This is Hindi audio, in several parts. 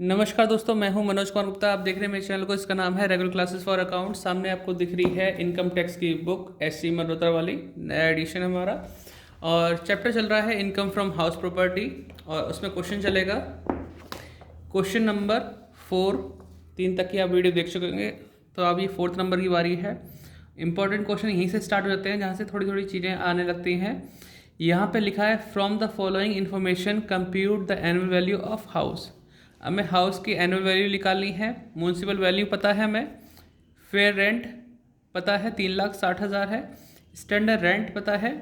नमस्कार दोस्तों, मैं हूं मनोज कुमार गुप्ता। आप देख रहे हैं मेरे चैनल को। इसका नाम है रेगुलर क्लासेस फॉर अकाउंट। सामने आपको दिख रही है इनकम टैक्स की बुक SC मल्होत्रा वाली, नया एडिशन है हमारा। और चैप्टर चल रहा है इनकम फ्रॉम हाउस प्रॉपर्टी, और उसमें क्वेश्चन चलेगा क्वेश्चन नंबर 4। 3 तक की आप वीडियो देख चुके होंगे, तो अब ये 4th नंबर की बारी है। इंपॉर्टेंट क्वेश्चन यहीं से स्टार्ट हो जाते हैं, जहाँ से थोड़ी थोड़ी चीज़ें आने लगती हैं। यहाँ पे लिखा है from the following information compute the annual value of house. हमें हाउस की एनुअल वैल्यू निकालनी है। म्यूनसिपल वैल्यू पता है हमें, फेयर रेंट पता है 3,60,000 है, स्टैंडर्ड रेंट पता है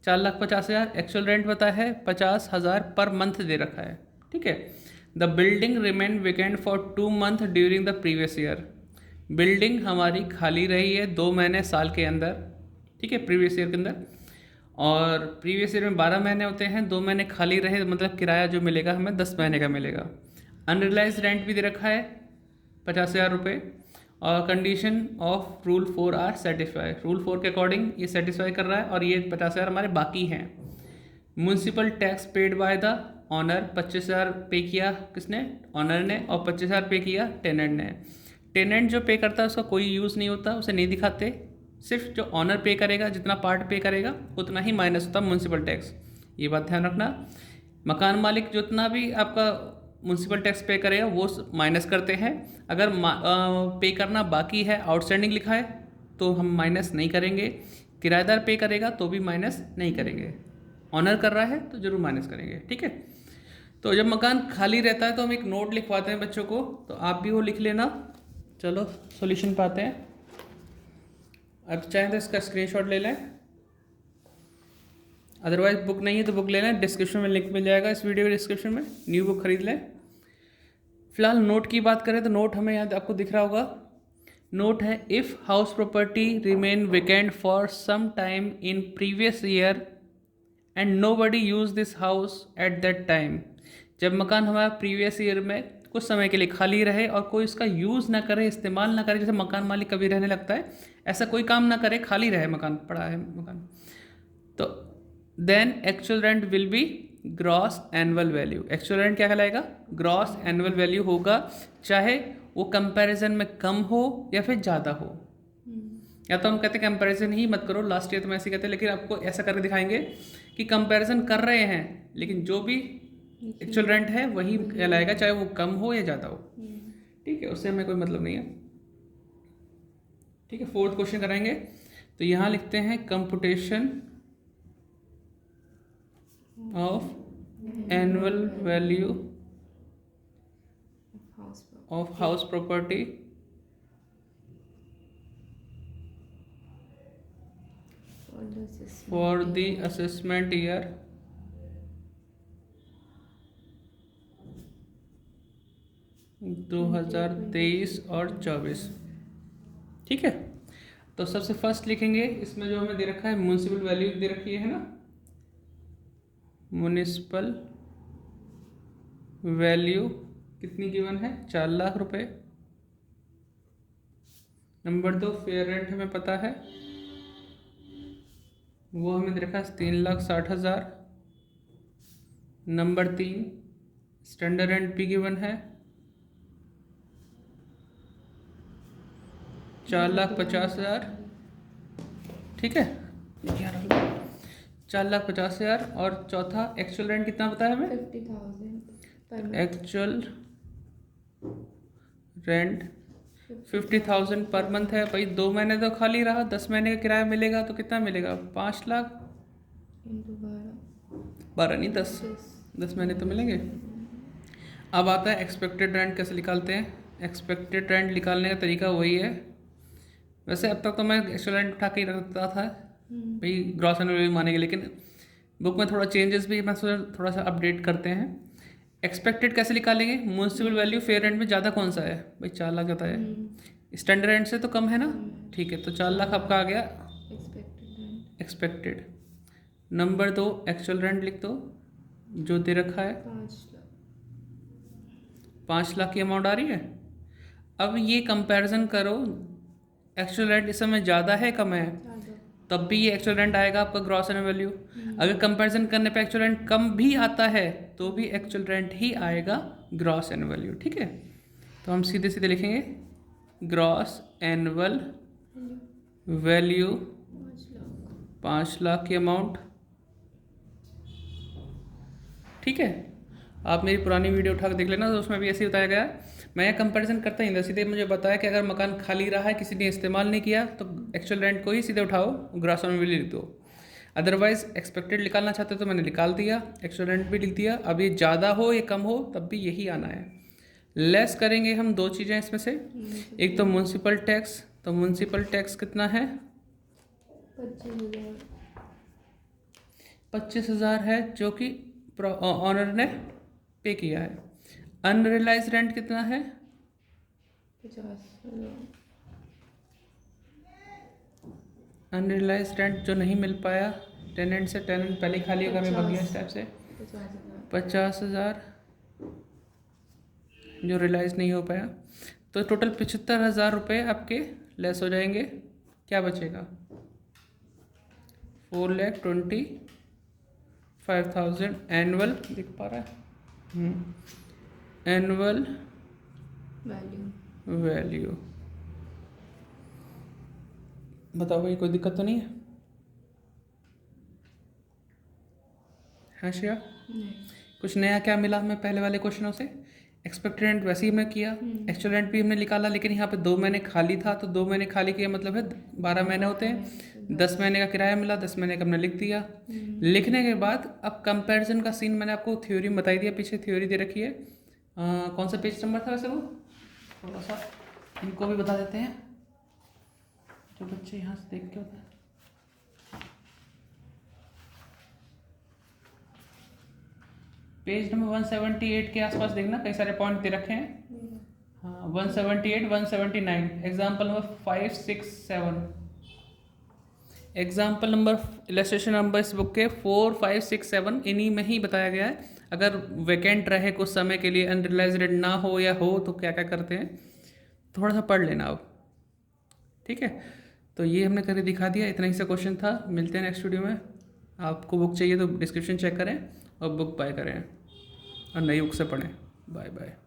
4,50,000, एक्चुअल रेंट पता है 50,000 पर मंथ दे रखा है। ठीक है। The building remain vacant for 2 month during the previous year. Building हमारी खाली रही है 2 महीने साल के अंदर। ठीक है, प्रीवियस ईयर के अंदर। और प्रीवियस ईयर में 12 महीने होते हैं, 2 महीने खाली रहे मतलब किराया जो मिलेगा हमें 10 महीने का मिलेगा। अनरिलाइज रेंट भी दे रखा है 50,000 रुपये। और condition of rule 4 are satisfy. Rule 4 के अकॉर्डिंग ये सेटिस्फाई कर रहा है, और ये 50,000 हमारे बाकी हैं। Municipal tax paid by the owner, 25,000 pay किया किसने? ऑनर ने। और 25,000 पे किया टेनेंट ने। टेनेंट जो पे करता है उसका कोई यूज़ नहीं होता, उसे नहीं दिखाते। सिर्फ जो ऑनर पे करेगा, जितना पार्ट पे करेगा उतना ही माइनस होता म्यूनसिपल टैक्स। ये बात ध्यान रखना। मकान मालिक जितना भी आपका म्यूनसिपल टैक्स पे करेगा वो माइनस करते हैं। अगर पे करना बाकी है, आउटस्टैंडिंग लिखा है, तो हम माइनस नहीं करेंगे। किराएदार पे करेगा तो भी माइनस नहीं करेंगे। ऑनर कर रहा है तो ज़रूर माइनस करेंगे। ठीक है। तो जब मकान खाली रहता है तो हम एक नोट लिखवाते हैं बच्चों को, तो आप भी वो लिख लेना। चलो सॉल्यूशन पाते हैं। अब चाहें तो इसका स्क्रीनशॉट ले लें, अदरवाइज बुक नहीं है तो बुक ले लें। डिस्क्रिप्शन में लिंक मिल जाएगा, इस वीडियो के डिस्क्रिप्शन में। न्यू बुक खरीद लें। फिलहाल नोट की बात करें तो नोट हमें यहाँ आपको दिख रहा होगा। नोट है if house property remain vacant for some time in previous year and nobody use this house at that time. जब मकान हमारा प्रीवियस ईयर में कुछ समय के लिए खाली रहे और कोई इसका यूज़ ना करे, इस्तेमाल ना करे, जैसे मकान मालिक कभी रहने लगता है, ऐसा कोई काम ना करे, खाली रहे मकान, पड़ा है मकान, तो then actual rent will be gross annual value. Actual rent क्या कहलाएगा? ग्रॉस एनुअल वैल्यू होगा, चाहे वो कंपैरिजन में कम हो या फिर ज़्यादा हो। या तो हम कहते हैं कंपैरिजन ही मत करो, लास्ट ईयर तो मैं ऐसे कहते हैं, लेकिन आपको ऐसा करके दिखाएंगे कि कंपैरिजन कर रहे हैं, लेकिन जो भी एक्चुअल रेंट है वही कहलाएगा, चाहे वो कम हो या ज़्यादा हो। ठीक है, उससे हमें कोई मतलब नहीं है। ठीक है, 4th क्वेश्चन कराएंगे। तो यहाँ लिखते हैं computation of annual value of house property for the assessment year 2023 और 24। ठीक है। तो सबसे फर्स्ट लिखेंगे, इसमें जो हमें दे रखा है म्यूनसिपल वैल्यू दे रखी है ना, म्यूनिसिपल वैल्यू कितनी गिवन है? 4 लाख रुपए। नंबर 2 फेयर रेंट हमें पता है, वो हमें दे रखा है 3,60,000। नंबर 3 स्टैंडर्ड रेंट भी गिवन है 4,50,000। ठीक है, 4,50,000। और चौथा एक्चुअल रेंट कितना पता है हमें? 50,000 एक्चुअल रेंट 50,000 पर मंथ है। भाई 2 महीने तो खाली रहा, 10 महीने का किराया मिलेगा तो कितना मिलेगा? 5 लाख। 12 नहीं, 10 महीने तो मिलेंगे। अब आता है एक्सपेक्टेड रेंट कैसे निकालते हैं। एक्सपेक्टेड रेंट निकालने का तरीका वही है। वैसे अब तक तो मैं एक्चुअल रेंट उठा के ही रखता था भाई, ग्रॉस एनुअल वैल्यू मानेंगे, लेकिन बुक में थोड़ा चेंजेस भी मैं सोचा थोड़ा सा अपडेट करते हैं। एक्सपेक्टेड कैसे निकालेंगे? म्यूनसिपल वैल्यू फेयर रेंट में ज़्यादा कौन सा है भाई? 4 लाख ज़्यादा है, स्टैंडर्ड रेंट से तो कम है ना। ठीक है, तो 4 लाख आपका आ गया एक्सपेक्टेड। नंबर 2 एक्चुअल रेंट लिख दो, जो दे रखा है 5 लाख की अमाउंट आ रही है। अब ये कंपैरिजन करो, एक्चुअल रेंट इस समय ज़्यादा है कम है, तब भी ये एक्चुअल रेंट आएगा आपका ग्रॉस एनुअल वैल्यू। अगर कंपैरिजन करने पे एक्चुअल रेंट कम भी आता है तो भी एक्चुअल रेंट ही आएगा ग्रॉस एनुअल वैल्यू। ठीक है, तो हम सीधे सीधे लिखेंगे ग्रॉस एनुअल वैल्यू 5 लाख की अमाउंट। ठीक है, आप मेरी पुरानी वीडियो उठा के देख लेना, तो उसमें भी ऐसे ही बताया गया है। मैं यह कंपैरिजन करता ही था, सीधे मुझे बताया कि अगर मकान खाली रहा है, किसी ने इस्तेमाल नहीं किया, तो एक्चुअल रेंट को ही सीधे उठाओ, ग्रॉस एनुअल वैल्यू लिख दो। अदरवाइज एक्सपेक्टेड निकालना चाहते तो मैंने निकाल दिया, एक्चुअल रेंट भी लिख दिया। अब ये ज़्यादा हो या कम हो तब भी यही आना है। लेस करेंगे हम दो चीज़ें इसमें से, एक तो म्यूनसिपल टैक्स। तो म्यूनसिपल टैक्स कितना है? 25,000 है, जो कि ऑनर ने पे किया है। अनरियलाइज रेंट कितना है? 50,000। अनरियलाइज रेंट जो नहीं मिल पाया टेनेंट से, टेनेंट पहले खाली होगा, हमें बग गया इस टाइप से 50,000 जो रियलाइज नहीं हो पाया। तो टोटल 75,000 रुपये आपके लेस हो जाएंगे। क्या बचेगा? 4,25,000 एनुअल दिख पा रहा है, एनुअल वैल्यू। बताओ भाई, कोई दिक्कत तो नहीं है? हाँ श्रेया, कुछ नया क्या मिला हमें पहले वाले क्वेश्चनों से? एक्सपेक्टेड रेंट वैसे ही हमने किया, एक्चुअल रेंट भी हमने निकाला, लेकिन यहाँ पे 2 महीने खाली था, तो 2 महीने खाली किया मतलब है 12 महीने होते हैं। 10 महीने का किराया मिला, 10 महीने का हमने लिख दिया। लिखने के बाद अब कंपैरिजन का सीन मैंने आपको थ्योरी में बताई दिया, पीछे थ्योरी दे रखी है। कौन सा पेज नंबर था वैसे वो? थोड़ा सा इनको भी बता देते हैं, जो बच्चे यहाँ से देख के होता है। पेज नंबर 178 के आसपास देखना, कई सारे पॉइंट दे रखे हैं। हाँ, 178, 179, example number 5, 6, 7, example number, illustration number इस बुक के 4, 5, 6, 7 इन्हीं में ही बताया गया है। अगर वैकेंट रहे कुछ समय के लिए, अनरियलाइज रेंट ना हो या हो, तो क्या क्या करते हैं, थोड़ा सा पढ़ लेना अब। ठीक है, तो ये हमने करके दिखा दिया, इतना ही सा क्वेश्चन था। मिलते हैं नेक्स्ट वीडियो में। आपको बुक चाहिए तो डिस्क्रिप्शन चेक करें और बुक बाय करें और नई बुक से पढ़ें। Bye bye.